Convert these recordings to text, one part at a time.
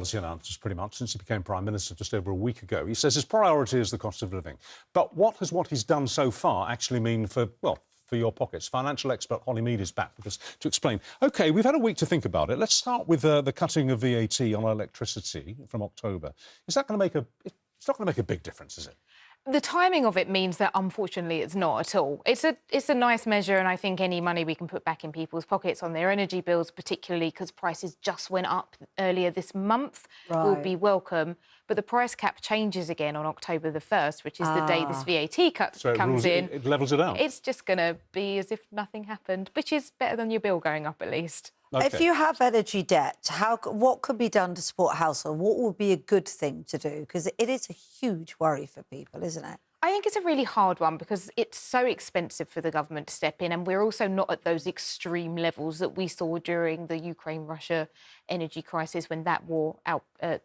policy announcements pretty much since he became Prime Minister just over a week ago. He says his priority is the cost of living. But what he's done so far actually mean for your pockets? Financial expert Holly Mead is back with us to explain. OK, we've had a week to think about it. Let's start with the cutting of VAT on electricity from October. Is that going to make it's not going to make a big difference, is it? The timing of it means that, unfortunately, it's not at all. It's a nice measure, and I think any money we can put back in people's pockets on their energy bills, particularly because prices just went up earlier this month, will be welcome. But the price cap changes again on October the 1st, which is the day this VAT cut comes in. It levels it out. It's just going to be as if nothing happened, which is better than your bill going up, at least. Okay. If you have energy debt, what could be done to support household? What would be a good thing to do? Because it is a huge worry for people, isn't it? I think it's a really hard one because it's so expensive for the government to step in, and we're also not at those extreme levels that we saw during the Ukraine-Russia energy crisis when that war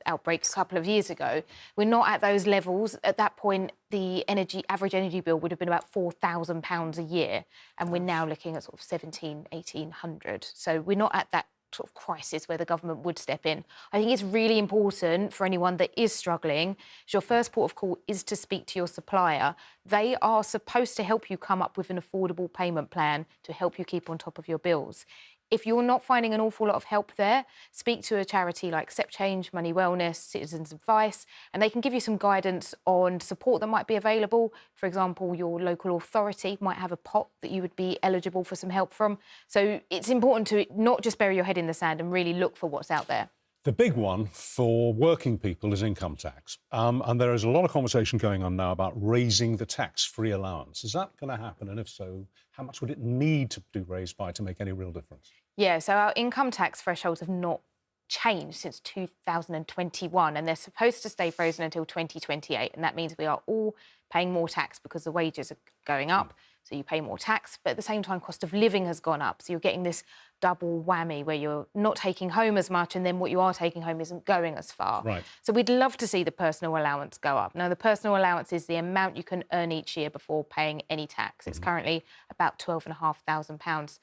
outbreak a couple of years ago. We're not at those levels. At that point, the average energy bill would have been about £4,000 a year, and we're now looking at sort of 1,800. So we're not at that sort of crisis where the government would step in. I think it's really important for anyone that is struggling, your first port of call is to speak to your supplier. They are supposed to help you come up with an affordable payment plan to help you keep on top of your bills. If you're not finding an awful lot of help there, speak to a charity like Step Change, Money Wellness, Citizens Advice, and they can give you some guidance on support that might be available. For example, your local authority might have a pot that you would be eligible for some help from. So it's important to not just bury your head in the sand and really look for what's out there. The big one for working people is income tax. And there is a lot of conversation going on now about raising the tax-free allowance. Is that going to happen? And if so, how much would it need to be raised by to make any real difference? Yeah, so our income tax thresholds have not changed since 2021, and they're supposed to stay frozen until 2028. And that means we are all paying more tax because the wages are going up. So you pay more tax, but at the same time, cost of living has gone up. So you're getting this double whammy where you're not taking home as much and then what you are taking home isn't going as far. Right. So we'd love to see the personal allowance go up. Now, the personal allowance is the amount you can earn each year before paying any tax. It's currently about £12,500.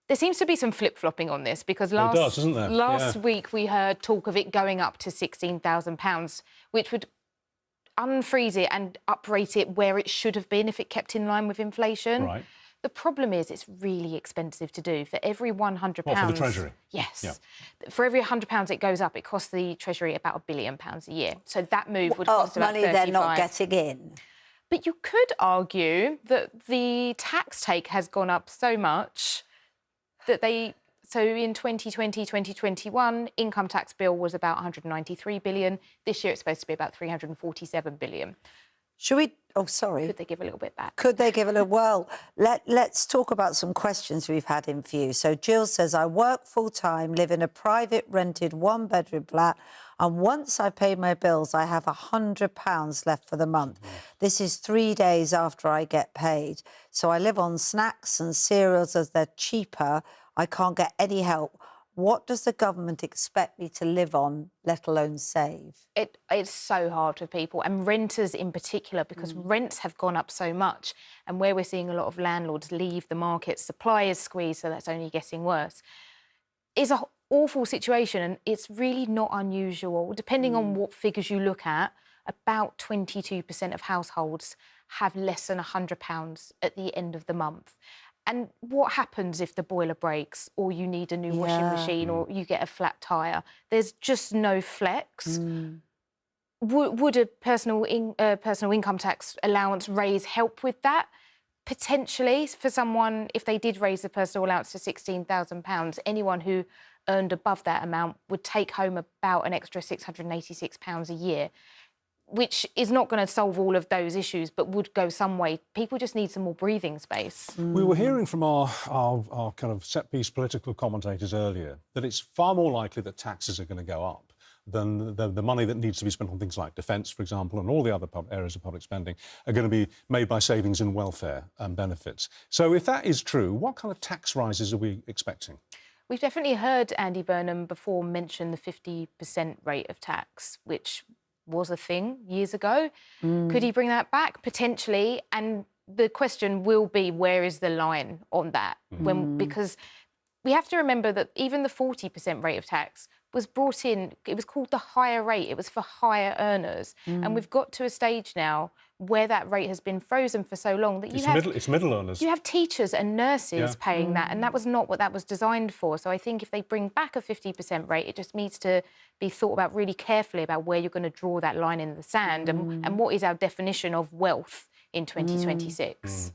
There seems to be some flip-flopping on this because last week we heard talk of it going up to £16,000, which would unfreeze it and uprate it where it should have been if it kept in line with inflation. Right. The problem is it's really expensive to do. For every £100... Well, for the Treasury? Yes. Yeah. For every £100 it goes up, it costs the Treasury about £1 billion a year. So that move would cost about money 35. they're not getting in. But you could argue that the tax take has gone up so much that they... So in 2020, 2021, income tax bill was about 193 billion. This year it's supposed to be about 347 billion. Should we... Oh, sorry. Could they give a little bit back? Could they give a little... Well, let's talk about some questions we've had in view. So Jill says, I work full-time, live in a private rented one-bedroom flat, and once I've paid my bills, I have £100 left for the month. This is 3 days after I get paid. So I live on snacks and cereals as they're cheaper. I can't get any help. What does the government expect me to live on, let alone save? It's so hard for people, and renters in particular, because rents have gone up so much. And where we're seeing a lot of landlords leave the market, supply is squeezed, so that's only getting worse. It's an awful situation, and it's really not unusual. Depending on what figures you look at, about 22% of households have less than £100 at the end of the month. And what happens if the boiler breaks or you need a new washing machine or you get a flat tyre? There's just no flex. Would a personal income tax allowance raise help with that? Potentially, for someone, if they did raise the personal allowance to £16,000, anyone who earned above that amount would take home about an extra £686 a year, which is not going to solve all of those issues, but would go some way. People just need some more breathing space. We were hearing from our kind of set-piece political commentators earlier that it's far more likely that taxes are going to go up than the money that needs to be spent on things like defence, for example, and all the other areas of public spending are going to be made by savings in welfare and benefits. So if that is true, what kind of tax rises are we expecting? We've definitely heard Andy Burnham before mention the 50% rate of tax, which was a thing years ago. Could he bring that back? Potentially. And the question will be, where is the line on that? Because we have to remember that even the 40% rate of tax was brought in, it was called the higher rate, it was for higher earners. And we've got to a stage now where that rate has been frozen for so long that it's middle earners. You have teachers and nurses paying that, and that was not what that was designed for. So I think if they bring back a 50% rate, it just needs to be thought about really carefully about where you're going to draw that line in the sand and what is our definition of wealth in 2026.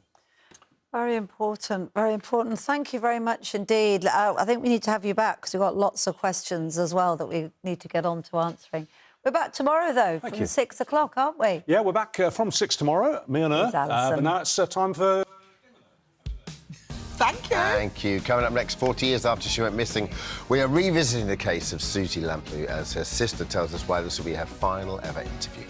Very important, very important. Thank you very much indeed. I think we need to have you back because we've got lots of questions as well that we need to get on to answering. We're back tomorrow, though, from 6 o'clock, aren't we? Yeah, we're back from 6 tomorrow, me and her. But now it's time for... Thank you. Thank you. Coming up next, 40 years after she went missing, we are revisiting the case of Susie Lamplugh as her sister tells us why this will be her final ever interview.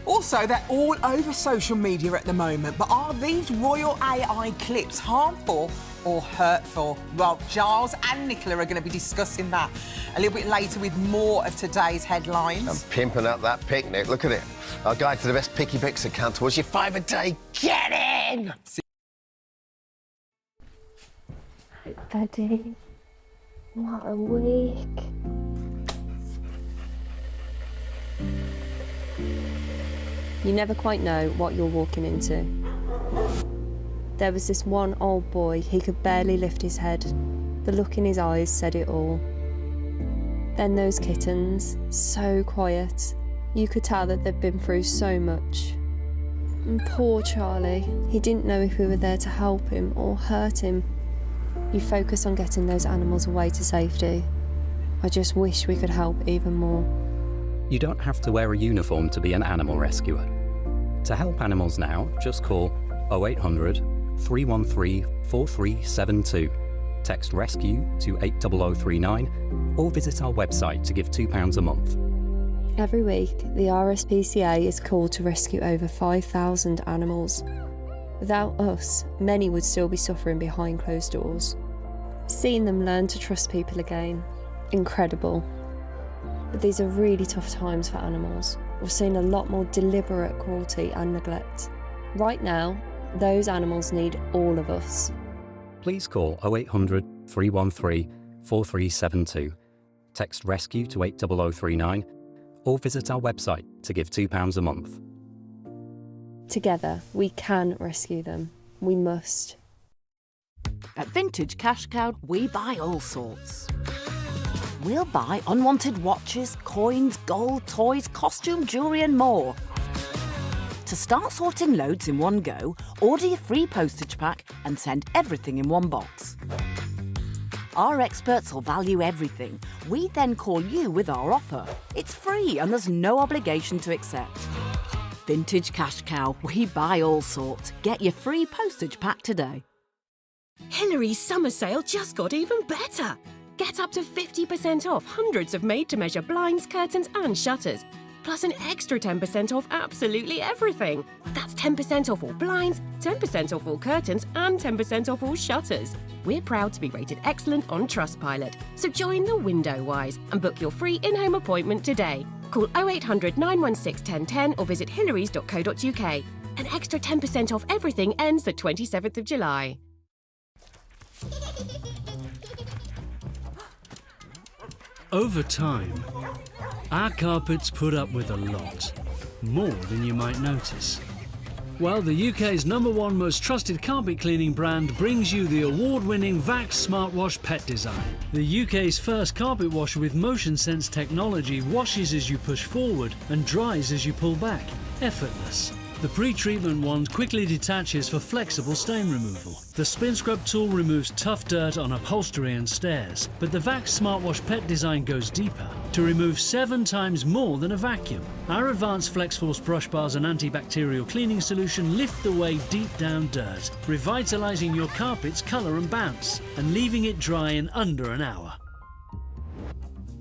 Also, they're all over social media at the moment, but are these royal AI clips harmful or hurtful? Well, Giles and Nicola are going to be discussing that a little bit later with more of today's headlines. I'm pimping up that picnic. Look at it. Our guide to the best picky picks account towards your $5 a day. Get in! Buddy, what a week. You never quite know what you're walking into. There was this one old boy, he could barely lift his head. The look in his eyes said it all. Then those kittens, so quiet. You could tell that they'd been through so much. And poor Charlie, he didn't know if we were there to help him or hurt him. You focus on getting those animals away to safety. I just wish we could help even more. You don't have to wear a uniform to be an animal rescuer. To help animals now, just call 0800 313 4372. Text RESCUE to 80039 or visit our website to give £2 a month. Every week, the RSPCA is called to rescue over 5,000 animals. Without us, many would still be suffering behind closed doors. Seeing them learn to trust people again, incredible. But these are really tough times for animals. We're seeing a lot more deliberate cruelty and neglect. Right now, those animals need all of us. Please call 0800 313 4372. Text RESCUE to 80039 or visit our website to give £2 a month. Together, we can rescue them. We must. At Vintage Cash Cow, we buy all sorts. We'll buy unwanted watches, coins, gold, toys, costume, jewellery and more. To start sorting loads in one go, order your free postage pack and send everything in one box. Our experts will value everything. We then call you with our offer. It's free and there's no obligation to accept. Vintage Cash Cow, we buy all sorts. Get your free postage pack today. Hillary's summer sale just got even better. Get up to 50% off hundreds of made-to-measure blinds, curtains and shutters, plus an extra 10% off absolutely everything. That's 10% off all blinds, 10% off all curtains and 10% off all shutters. We're proud to be rated excellent on Trustpilot, so join the window wise and book your free in-home appointment today. Call 0800 916 1010 or visit hillarys.co.uk. An extra 10% off everything ends the 27th of July. Over time, our carpets put up with a lot, more than you might notice. Well, the UK's #1 most trusted carpet cleaning brand brings you the award-winning Vax Smartwash Pet Design. The UK's first carpet washer with motion sense technology washes as you push forward and dries as you pull back. Effortless. The pre-treatment wand quickly detaches for flexible stain removal. The spin scrub tool removes tough dirt on upholstery and stairs, but the Vax Smartwash Pet Design goes deeper to remove 7 times more than a vacuum. Our advanced FlexForce brush bars and antibacterial cleaning solution lift away deep down dirt, revitalising your carpet's colour and bounce, and leaving it dry in under an hour.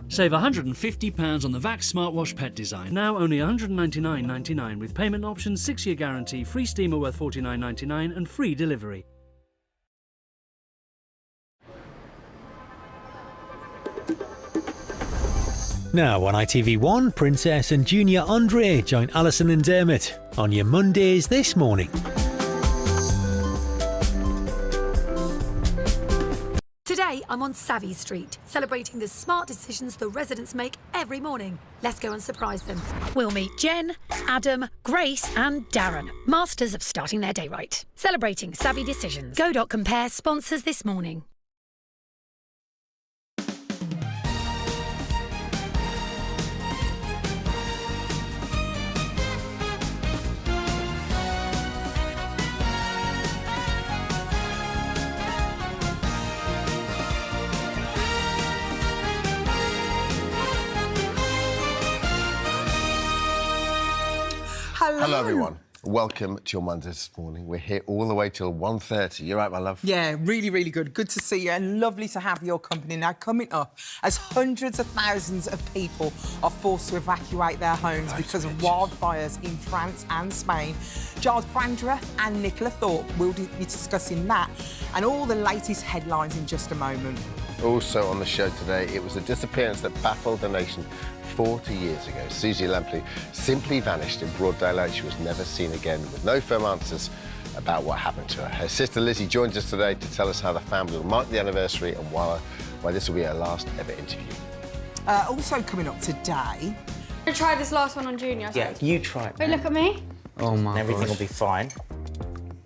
Save £150 on the Vax Smartwash Pet Design. Now only £199.99 with payment options, 6-year guarantee, free steamer worth £49.99 and free delivery. Now on ITV1, Princess and Junior Andre join Alison and Dermot on your Mondays this morning. Today Today, I'm on Savvy Street, celebrating the smart decisions the residents make every morning. Let's go and surprise them. We'll meet Jen, Adam, Grace and Darren, masters of starting their day right. Celebrating savvy decisions. Go.compare sponsors this morning. Hello, everyone. Welcome to your Monday this morning. We're here all the way till 1:30. You're right, my love? Yeah, really, really good. Good to see you and lovely to have your company. Now, coming up, as hundreds of thousands of people are forced to evacuate their homes because of wildfires in France and Spain, Giles Brandreth and Nicola Thorpe will be discussing that and all the latest headlines in just a moment. Also on the show today, it was a disappearance that baffled the nation 40 years ago. Susie Lamplugh simply vanished in broad daylight. She was never seen again, with no firm answers about what happened to her. Her sister Lizzie joins us today to tell us how the family will mark the anniversary and why this will be her last ever interview. Also coming up today... I'm going to try this last one on Junior. Yeah, you try it. Wait, look at me. Oh my god. Everything will be fine.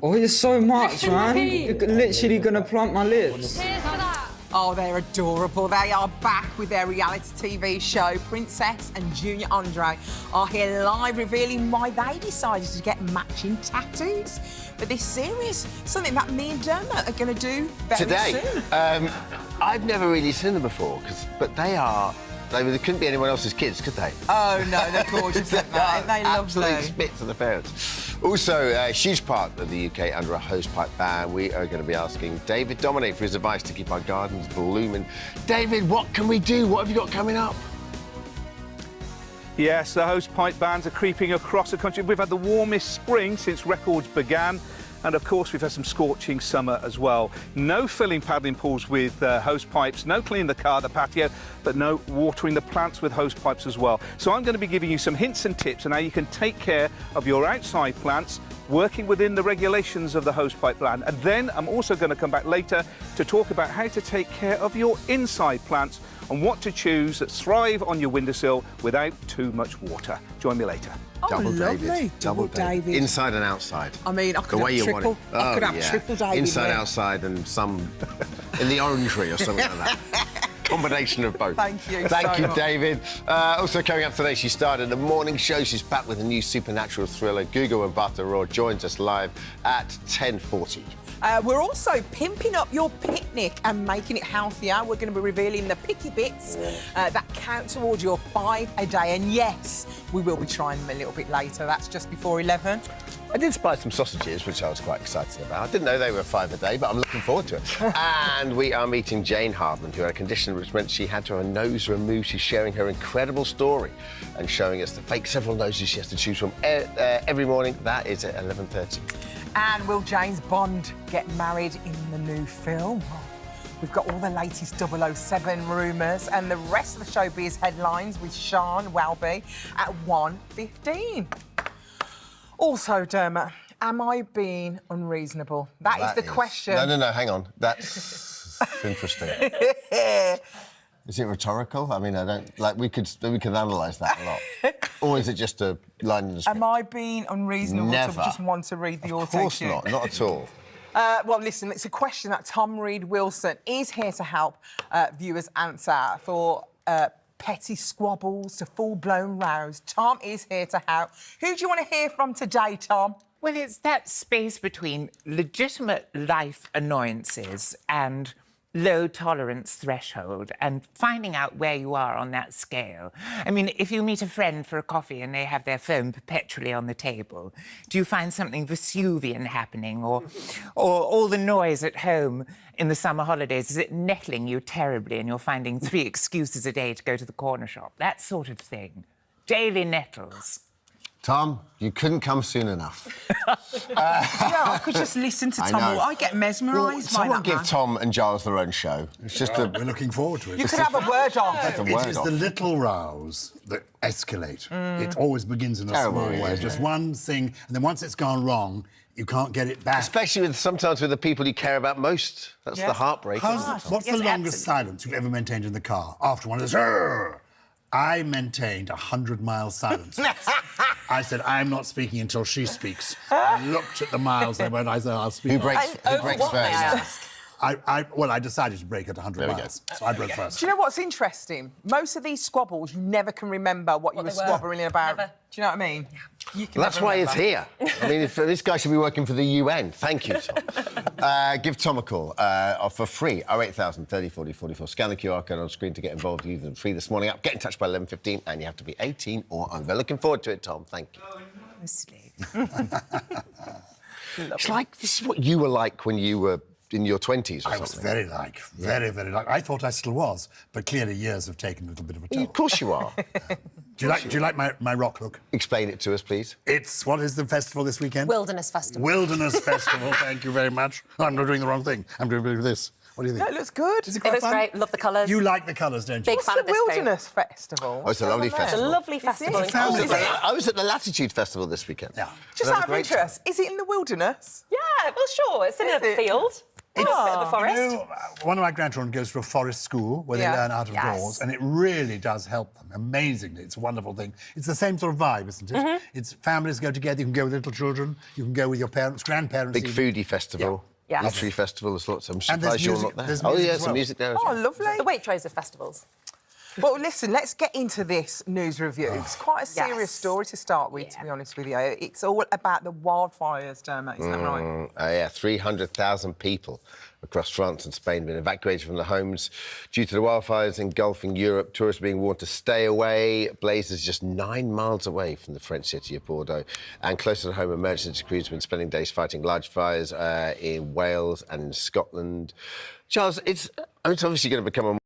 Oh, there's so much, Extra man. repeat. You're literally gonna plant my lips. Cheers for that. Oh, they're adorable. They are back with their reality TV show. Princess and Junior Andre are here live revealing why they decided to get matching tattoos for this series. Something that me and Dermot are going to do very Today, soon. I've never really seen them before, but they couldn't be anyone else's kids, could they? Oh, no, they're gorgeous, aren't they? They lovely. Absolute spits of the parents. Also, a huge part of the UK under a hosepipe ban. We are going to be asking David Dominic for his advice to keep our gardens blooming. David, what can we do? What have you got coming up? Yes, the hosepipe bans are creeping across the country. We've had the warmest spring since records began. And, of course, we've had some scorching summer as well. No filling paddling pools with hose pipes, no cleaning the car, the patio, but no watering the plants with hose pipes as well. So I'm going to be giving you some hints and tips on how you can take care of your outside plants, working within the regulations of the hosepipe ban. And then I'm also going to come back later to talk about how to take care of your inside plants and what to choose that thrive on your windowsill without too much water. Join me later. Oh, lovely. Double David. Inside and outside. I mean, I could the way have you triple. want it. I could have triple David. Inside, there. outside, and some in the orangery or something like that. Combination of both. Thank you. Thank so you, much. David. Also coming up today, she started the morning show. She's back with a new supernatural thriller. Gugu Mbatha-Raw joins us live at 10:40. We're also pimping up your picnic and making it healthier. We're going to be revealing the picky bits that count towards your 5 a day. And yes, we will be trying them a little bit later. That's just before 11. I did spy some sausages, which I was quite excited about. I didn't know they were 5 a day, but I'm looking forward to it. And we are meeting Jane Hardman, who had a condition which meant she had to have her nose removed. She's sharing her incredible story and showing us the fake several noses she has to choose from every morning. That is at 11:30. And will James Bond get married in the new film? We've got all the latest 007 rumours and the rest of the showbiz headlines with Sean Welby at 1:15. Also, Dermot, am I being unreasonable? That is the question. No, hang on. That's interesting. Is it rhetorical? I mean, I don't... Like, we could analyse that a lot. Or is it just a line in the script? Am I being unreasonable Never. to just want to read the auto Of course not at all. Well, listen, it's a question that Tom Reed-Wilson is here to help viewers answer for petty squabbles to full-blown rows. Tom is here to help. Who do you want to hear from today, Tom? Well, it's that space between legitimate life annoyances and low tolerance threshold and finding out where you are on that scale. I mean, if you meet a friend for a coffee and they have their phone perpetually on the table, do you find something Vesuvian happening or all the noise at home in the summer holidays, is it nettling you terribly and you're finding 3 excuses a day to go to the corner shop? That sort of thing. Daily nettles. Tom, you couldn't come soon enough. I could just listen to Tom. I get mesmerised by someone that give man. Tom and Giles their own show. It's just We're looking forward to it. You could have a word off. It is the little rows that escalate. It always begins in a small way. Just one thing, and then once it's gone wrong, You can't get it back. Especially sometimes with the people you care about most. That's the heartbreak. What's the longest silence you've ever maintained in the car? After one of those, I maintained 100-mile silence. I said, I'm not speaking until she speaks. I looked at the miles they went, I said, I'll speak. Who breaks first? I decided to break at 100 miles, so I broke first. Do you know what's interesting? Most of these squabbles, you never can remember what you were squabbling about. Never. Do you know what I mean? You can That's never why remember. it's here. I mean, this guy should be working for the UN. Thank you, Tom. Give Tom a call for free, 08000 30 40 44. Scan the QR code on screen to get involved. Use the free This Morning app. Get in touch by 11:15, and you have to be 18 or over. Looking forward to it, Tom. Thank you. Honestly. It's like, this is what you were like when you were in your 20s or something. I was very like. I thought I still was, but clearly years have taken a little bit of a toll. Of course you are. Do you like my rock look? Explain it to us, please. What is the festival this weekend? Wilderness Festival. Wilderness Festival, thank you very much. I'm not doing the wrong thing. I'm doing this. What do you think? No, it looks good. Is it It quite looks fun? great. Love the colours. You like the colours, don't you? Big fan of this Wilderness Festival. Oh, it's a lovely It's a festival. lovely festival. in sounds Cornwall. I was at the Latitude Festival this weekend. Yeah. Just out of interest, is it in the wilderness? Yeah, well, sure. It's in a field. It's a bit of a forest. You know, one of my grandchildren goes to a forest school where they learn out of doors, and it really does help them amazingly. It's a wonderful thing. It's the same sort of vibe, isn't it? It's families go together. You can go with little children. You can go with your parents, grandparents. Big even. foodie festival. Yeah. Yes. Literary festival. There's lots. I'm And there's surprised you're music- not there. there's Oh, music yeah, as some well. music there as Oh, well. lovely. The Waitrose of festivals. Well, listen, let's get into this news review. It's quite a serious story to start with, to be honest with you. It's all about the wildfires, Dermot, is that right? Yeah, 300,000 people across France and Spain have been evacuated from their homes due to the wildfires engulfing Europe. Tourists are being warned to stay away. Blazes just 9 miles away from the French city of Bordeaux. And closer to home, emergency crews have been spending days fighting large fires in Wales and Scotland. Charles, it's obviously going to become a